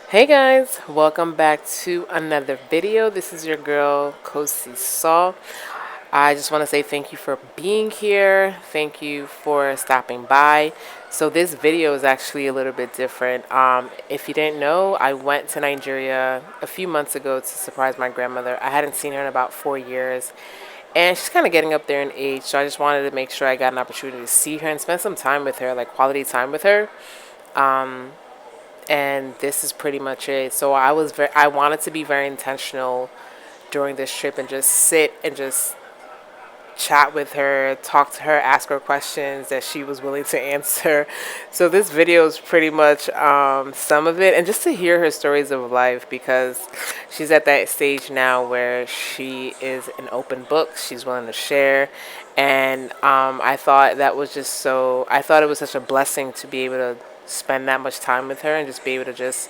Hey guys, welcome back to another video. This is your girl Kosi Saw. I just want to say thank you for being here. Thank you for stopping by. So this video is actually a little bit different. If you didn't know, I went to Nigeria a few months ago to surprise my grandmother. I hadn't seen her in about 4 years. And she's kind of getting up there in age, so I just wanted to make sure I got an opportunity to see her and spend some time with her, like quality time with her. And this is pretty much it. So I wanted to be very intentional during this trip and just sit and just chat with her, talk to her, ask her questions that she was willing to answer. So this video is pretty much some of it, and just to hear her stories of life, because she's at that stage now where she is an open book. She's willing to share, and I thought that was just so. I thought it was such a blessing to be able to spend that much time with her and just be able to just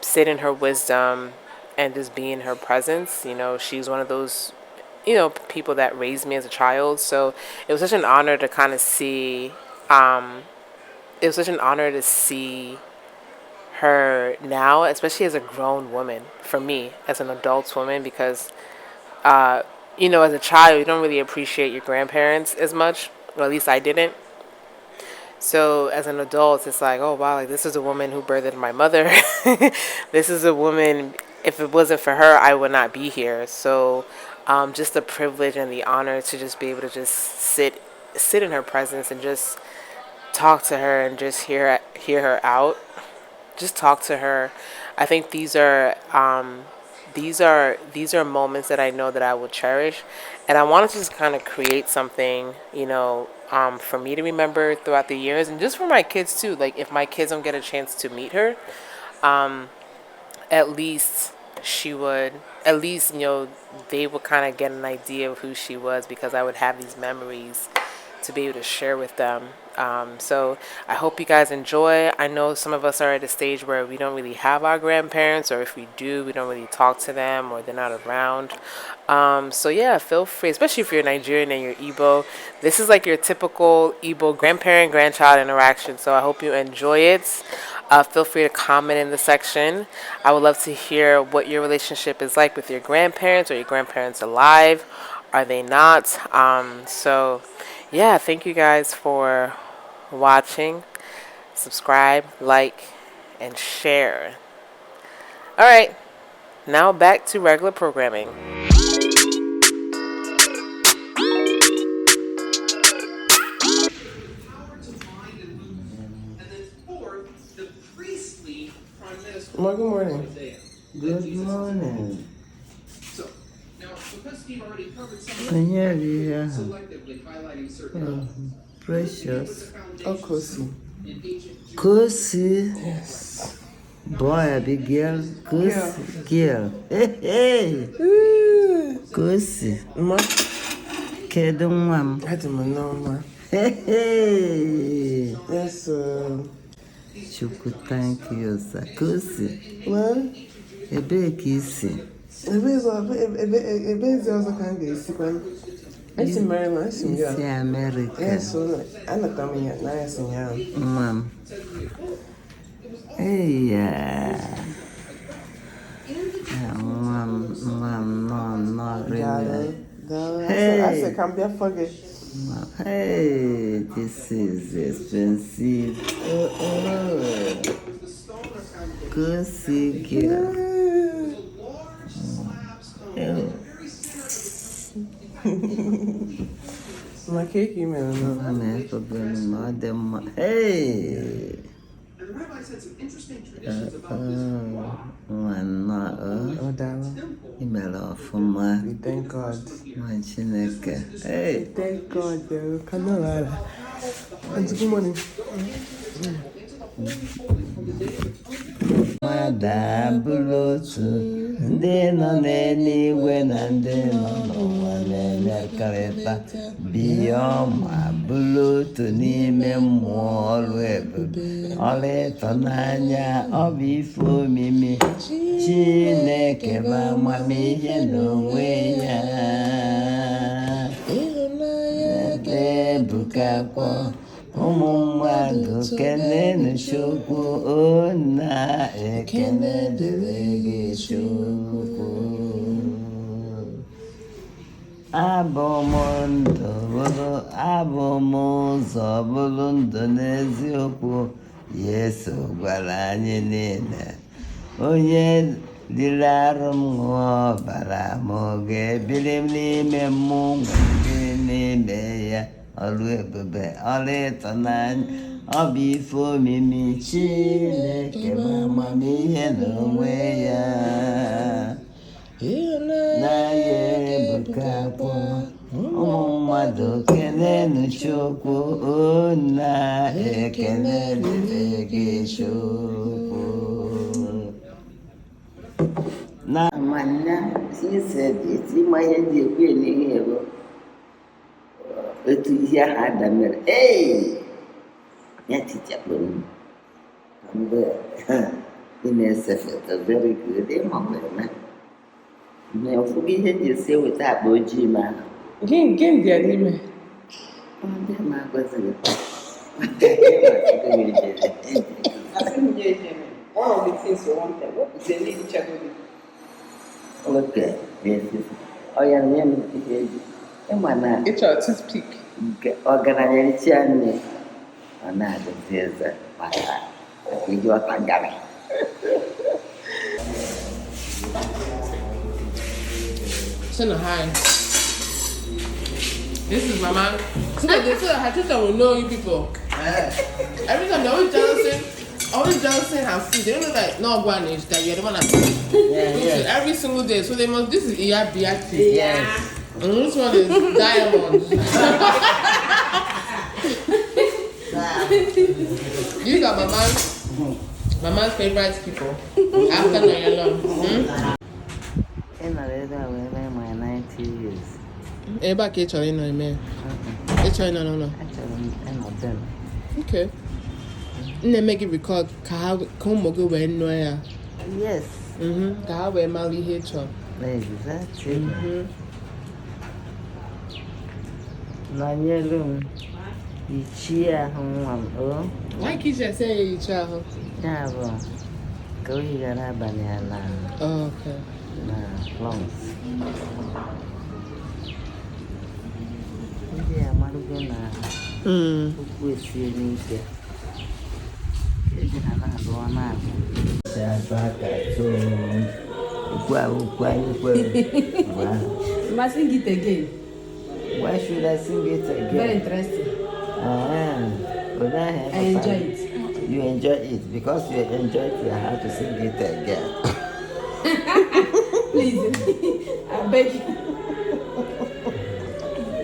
sit in her wisdom and just be in her presence. She's one of those people that raised me as a child. So it was such an honor to kind of see. It was such an honor to see her now, especially as a grown woman. For me, as an adult woman, because as a child, you don't really appreciate your grandparents as much. Or at least I didn't. So as an adult, it's like, oh wow, like this is a woman who birthed my mother. This is a woman. If it wasn't for her, I would not be here. So, just the privilege and the honor to just be able to just sit in her presence and just talk to her and just hear her out. Just talk to her. I think these are moments that I know that I will cherish, and I want to just kind of create something, for me to remember throughout the years, and just for my kids too. Like if my kids don't get a chance to meet her, at least she would, at least they would kind of get an idea of who she was, because I would have these memories to be able to share with them. So I hope you guys enjoy. I know some of us are at a stage where we don't really have our grandparents, or if we do, we don't really talk to them, or they're not around. So yeah, feel free, especially if you're Nigerian and you're Igbo. This is like your typical Igbo grandparent-grandchild interaction. So I hope you enjoy it. Feel free to comment in the section. I would love to hear what your relationship is like with your grandparents. Are your grandparents alive? Are they not? Yeah, thank you guys for watching. Subscribe, like, and share. All right, now back to regular programming. Well, good morning. Good morning. Yeah, yeah. Oh, precious. Oh, Kosi. Kosi. Yes. Boy, a big girl. Kosi. Girl. Hey, hey. Kosi. Ma, Kedu nwa m. I don't know, ma. Hey, hey. Yes, Chukwu, thank you, sir. Kosi. ma. Ebee ka isi? Ebe eze ọzọ ka m ga-esikwa. Esi Maryland, esi ya. Isi America. Yes, so anata m ya na esi ya. Nwa m. Hey, nwa m nọ really. I said, come there for it. Hey, this is expensive. Kosi girl. My cake, you man. I'm a problem, madam. Hey. Oh, darling. Email from my. We thank God. My chineke. Hey. Thank God, yo. Kanala. Good morning. Mada bụrụ ndị nọ n'eluigwe na ndị nọ n'ụwa na-emekọrịta biọma bụrụ otu n'ime mmụọ ọrụ ebube ọrụ ịtụnanya ọ bụ ife omimi Chineke bụ amamihe n'onwe ya ebukakwa ụmụ mmadụ kenenu Chukwu na ekene dịrị gị Chukwu. Abụ m ndụ bụrụ, abụ m ụzọ bụrụ ndụ n'eziokwu. Yesu gwara anyị niile, onye riri arụ m ṅụọ ọbara m ga-ebili n'ime mụ nwere n'ime ya. Ọrụ ebube, ọrụ ịtụnanya, ọ bụ ife omimi Chineke ma amamihe n'onwe ya. N'anya ebukakwa ụmụ mmadụ kenenu Chukwu na ekene dịrị gị Chukwu. Na manya isi ma ihe ndị ekwu n'ihe ebe otu ihe ahụ adamere ya tichapụrụ m mgbe ị na-ese foto very good ịma nwere na ọfụgo ihe ndị esi eweta akpa ojii ma ahụ Gịnị dị ya n'ime? ndị ma agọziri One of the things you wanted. What is the lady checking? Okay, yes. Ọ ya nye m ihe eji ịma na It's your toothpick. nke ọgaranya richi nne ọ na-adịzi eze maka iji ọta gara. Send a hi. This is my man. So her sister will know you people. Every time they're always jealousing her food. They don't know that no one is that you're the one that every single day. So they must. This is Iyabiati. Yes. And this one is diamond. These are my man's favorite people. After Nayalon. Ị nọrọ ebe a wee mee my 90 years. Ebe a ka ị chọrọ ịnọ eme. Ị chọrọ ịnọ n'ụlọ. Achọrọ m ịnọ be m. Okay. Na-eme gị record ka ụmụ gị wee nụọ ya. Yes. Ka ha wee mara ihe ị chọrọ. Exactly. Nọnyelu m ichie ahụ nwa m o. Why ka iji ese ya iche ahụ? Ya bụ ka oyi gara abalị a na Okay. lungs. Ndị amarụgo na okwu esie n'ike. Eji ha na-alụ ọnụ agụ. Okwu anyị kwere. You must sing it again. Why should I sing it again? Very interesting. I enjoy it. You enjoy it. Because you enjoy it, you have to sing it again. Please, I beg you.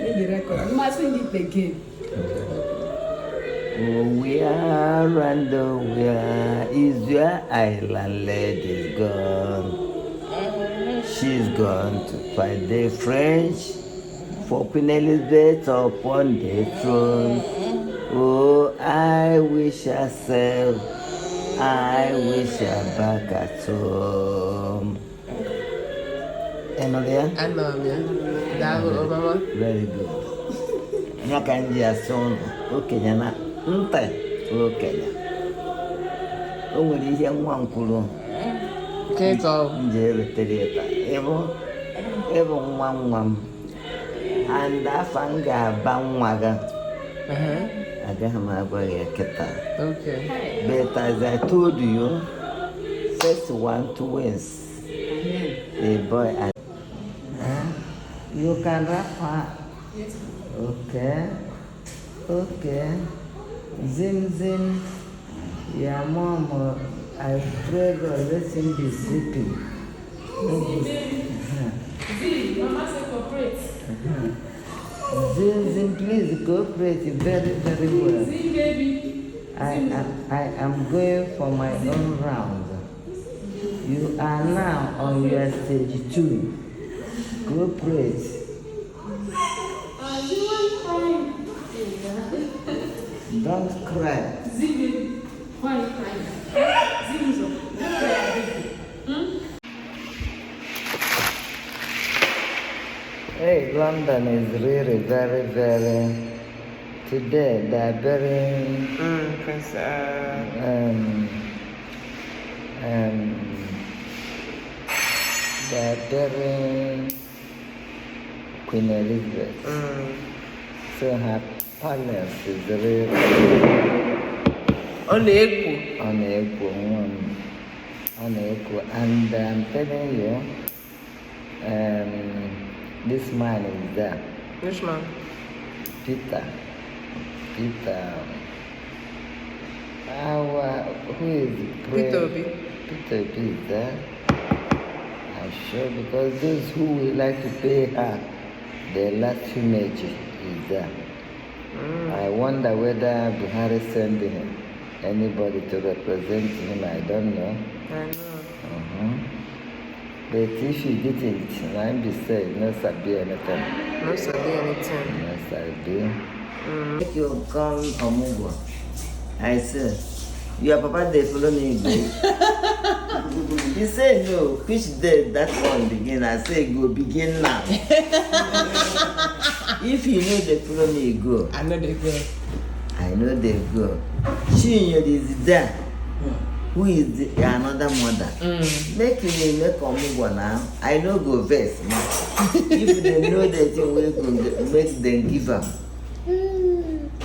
Make the record. You must sing it again. Oh, where and where is your island lady gone? She's gone to fight the French for Queen Elizabeth upon the throne. Oh, I wish herself, I wish her back at home. Emilia? I know, man. That was Obama. Very good. Nyakanji asụnụ okenye na nta okenye. O nwere ihe nwa m kwuru Okay, so. nje eretere ịta ịbụ nwa m and afọ m ga-aba nwa gị agaghị m agwa ya kịta. Okay. But as I told you, first one to wins a boy and you can rap her. Okay. Zim zim. Yeah, mom, I pray God let him be sleeping. Mama said cooperate. Zim, please cooperate very, very well. Zim, baby. I am going for my own round. You are now on your stage 2. Cooperate. Don't cry. Zim, baby. Why are you crying? Zim, so. Don't cry, baby. Hey, London is really very, very Today they are burying Prince. They are burying Queen Elizabeth. So her palace is really Unequal. unequal. And I'm telling you, this man is there. Which man? Peter, who is Peter Obi. Peter Obi is there. I'm sure because those who would like to pay her the last image is there. I wonder whether Buhari sent anybody to represent him. I don't know. I know. But if you didn't, I'm be saying no sabi anything. No sabi anything. No sabi. Make you come Omugo. I said, your papa they follow me go. He said no, which day that one begin? I say go begin now. If you know they follow me go. I know they go. I know they go. She is there. Who is another mother? Make me make Omugo now. I know go vex. If they know the thing we go make them give up.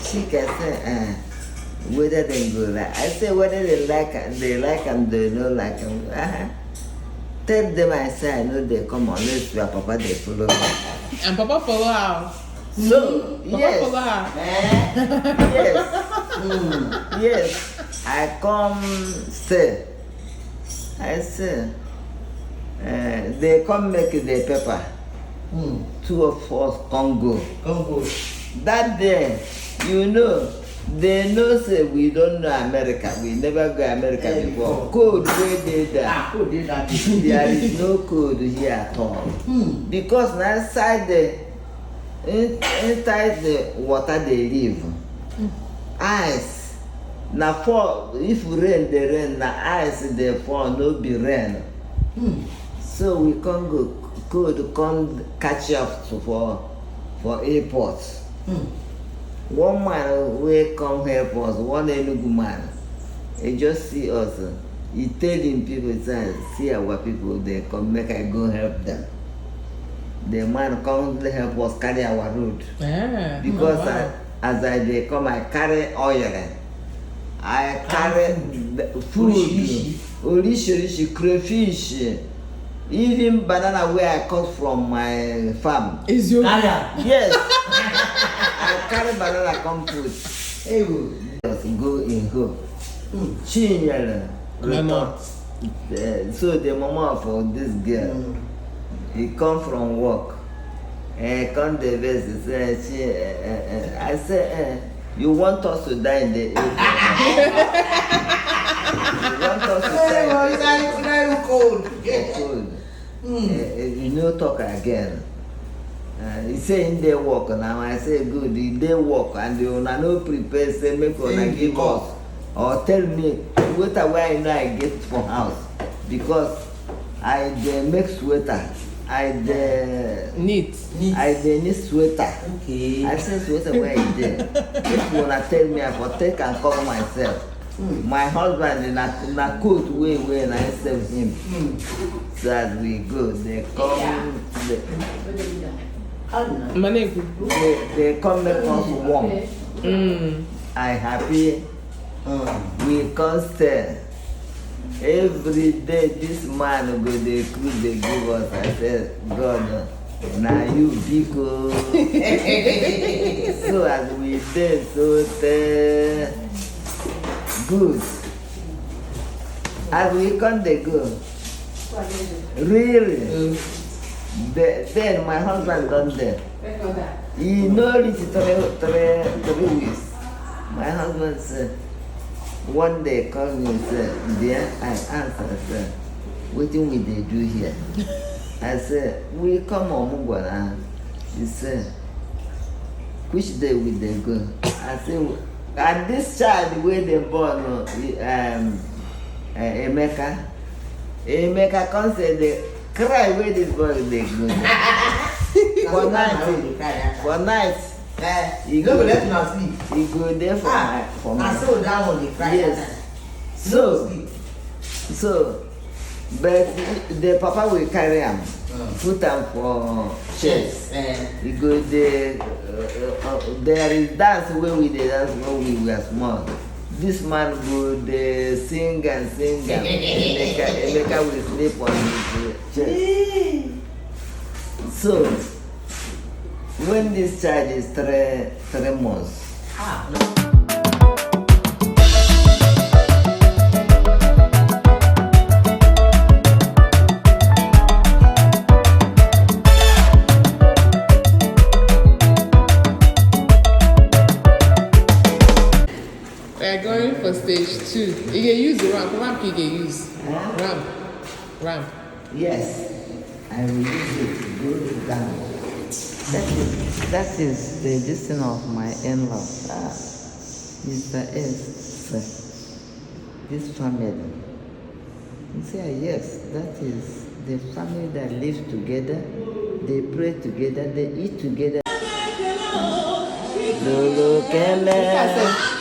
She can say, whether they go like. I say whether they like and they don't like them. Tell them I say I know they come unless your papa they follow me. And Papa follow her. So Papa yes. follow her. Yes. I come say. I say. They come make the paper. 2 of us Congo. That day, you know, they know say we don't know America. We never go America before. Code where they there. There is no code here at all. Because inside the water they live. Ice. Now fall if rain they rain, now ice they fall, no be rain. So we can't go code come catch up for airports. One man will come help us, one Enugu man. He just see us. He tell him people, see our people, they come make I go help them. The man come help us carry our road. Because as they come, I carry oil. I carry food, orishi, crayfish, even banana where I cut from my farm. Is your Yes. I carry banana come food. Just go in home. Chinyere. Mama. So the mama for this girl, he come from work. Come the vest, I say, you want us to die in the evening? You want us to die in the cold. You know talk again. He say in their work now. I say good. They work and they will not prepare. Say make una give us or tell me what way I know I get from house because I make sweater. I need sweater. Okay. I say sweater where is there? If you wanna tell me I for take and cover myself. My husband in a coat way and I serve him. So as we go, they come. They come make us warm. I happy. We come stay. Every day this man go the cook they give us. I said, God, now you big. So as we did, so good. As we come they go. Really? Then my husband done there. He know it 3 weeks. My husband said, one day called me and said, dear, I answered, I said, what do we do here? I said, we come on Mugwana. He said, which day will they go? I said, and this child, where they born, Emeka come say they cry where this boy they go. For night, You No, go but let me sleep. you go there for my I saw that one, they cry. yes. So but the papa will carry him, put him for chest. We go there. There is dance where we did dance when we were small. This man go there sing and sing and Emeka will sleep on his chest. So when this child is 3 months. We are going for stage 2. You can use the ramp. Ramp you can use. Huh? Ramp. Yes, I will use it. Go down. That is the distance of my in-law. Mr. S. This family. You say yes, that is the family that lives together. They pray together. They eat together. Lolo Kele.